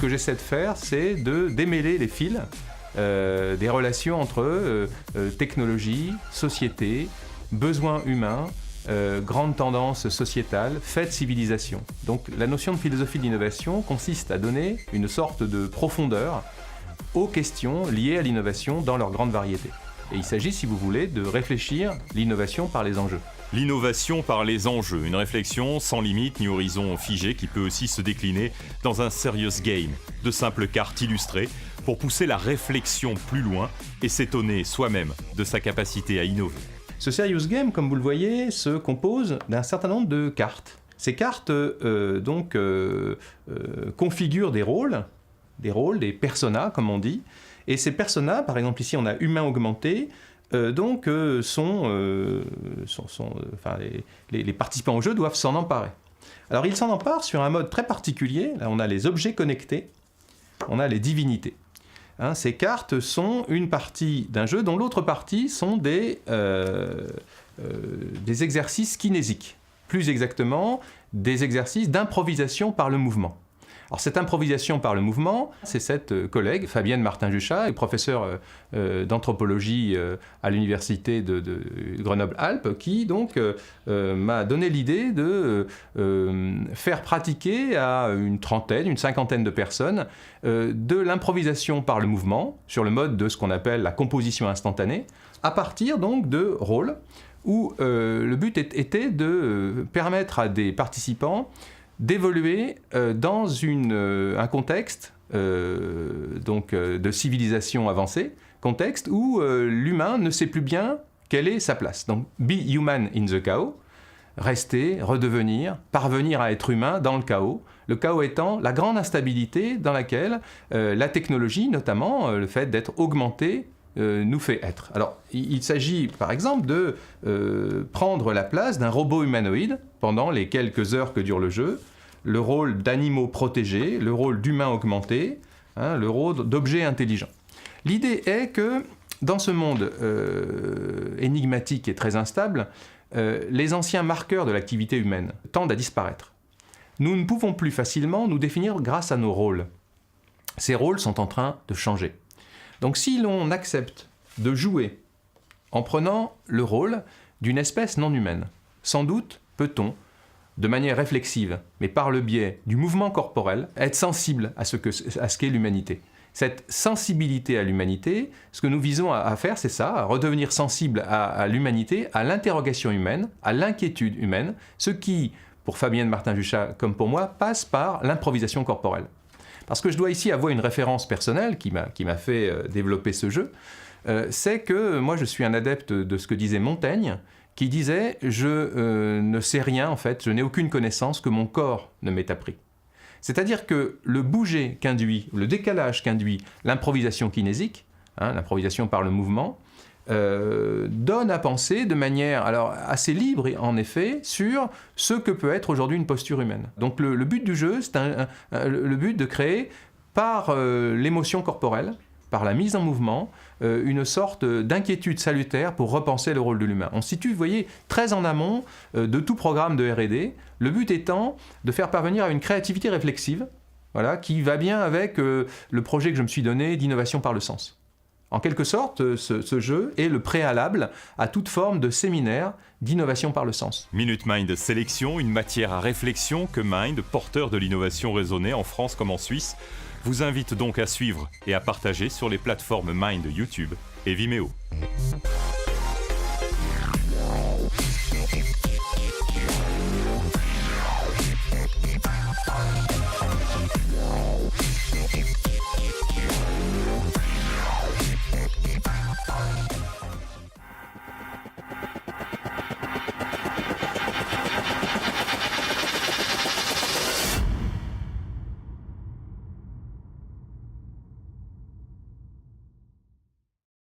ce que j'essaie de faire, c'est de démêler les fils des relations entre technologie, société, besoins humains, grandes tendances sociétales, faits de civilisation. Donc la notion de philosophie de l'innovation consiste à donner une sorte de profondeur aux questions liées à l'innovation dans leur grande variété. Et il s'agit, si vous voulez, de réfléchir l'innovation par les enjeux. L'innovation par les enjeux, une réflexion sans limite ni horizon figé qui peut aussi se décliner dans un serious game, de simples cartes illustrées pour pousser la réflexion plus loin et s'étonner soi-même de sa capacité à innover. Ce serious game, comme vous le voyez, se compose d'un certain nombre de cartes. Ces cartes configurent des rôles, des personas, comme on dit. Et ces personas, par exemple ici on a humain augmenté, les participants au jeu doivent s'en emparer. Alors ils s'en emparent sur un mode très particulier. Là on a les objets connectés, on a les divinités. Ces cartes sont une partie d'un jeu dont l'autre partie sont des exercices kinésiques. Plus exactement, des exercices d'improvisation par le mouvement. Alors cette improvisation par le mouvement, c'est cette collègue, Fabienne Martin-Juchat, professeure d'anthropologie à l'université de Grenoble-Alpes, qui donc m'a donné l'idée de faire pratiquer à une cinquantaine de personnes de l'improvisation par le mouvement, sur le mode de ce qu'on appelle la composition instantanée, à partir donc de rôles où le but était de permettre à des participants d'évoluer dans un contexte de civilisation avancée, contexte où l'humain ne sait plus bien quelle est sa place. Donc, be human in the chaos, rester, redevenir, parvenir à être humain dans le chaos étant la grande instabilité dans laquelle la technologie, notamment le fait d'être augmenté, nous fait être. Alors, il s'agit par exemple de prendre la place d'un robot humanoïde pendant les quelques heures que dure le jeu, le rôle d'animaux protégés, le rôle d'humains augmentés, le rôle d'objets intelligents. L'idée est que dans ce monde énigmatique et très instable, les anciens marqueurs de l'activité humaine tendent à disparaître. Nous ne pouvons plus facilement nous définir grâce à nos rôles. Ces rôles sont en train de changer. Donc si l'on accepte de jouer en prenant le rôle d'une espèce non humaine, sans doute peut-on, de manière réflexive, mais par le biais du mouvement corporel, être sensible à ce qu'est l'humanité. Cette sensibilité à l'humanité, ce que nous visons à faire, c'est ça, à redevenir sensible à l'humanité, à l'interrogation humaine, à l'inquiétude humaine, ce qui, pour Fabienne Martin-Juchat comme pour moi, passe par l'improvisation corporelle. Parce que je dois ici avoir une référence personnelle qui m'a fait développer ce jeu, c'est que moi je suis un adepte de ce que disait Montaigne, qui disait « je ne sais rien en fait, je n'ai aucune connaissance que mon corps ne m'ait appris ». C'est-à-dire que le bouger qu'induit, le décalage qu'induit l'improvisation kinésique, l'improvisation par le mouvement, donne à penser de manière assez libre en effet sur ce que peut être aujourd'hui une posture humaine. Donc le but du jeu, c'est le but de créer par l'émotion corporelle, par la mise en mouvement, une sorte d'inquiétude salutaire pour repenser le rôle de l'humain. On se situe, vous voyez, très en amont de tout programme de R&D, le but étant de faire parvenir à une créativité réflexive, qui va bien avec le projet que je me suis donné d'innovation par le sens. En quelque sorte, ce jeu est le préalable à toute forme de séminaire d'innovation par le sens. Minute Mind Sélection, une matière à réflexion que Mind, porteur de l'innovation raisonnée en France comme en Suisse, vous invite donc à suivre et à partager sur les plateformes Mind YouTube et Vimeo.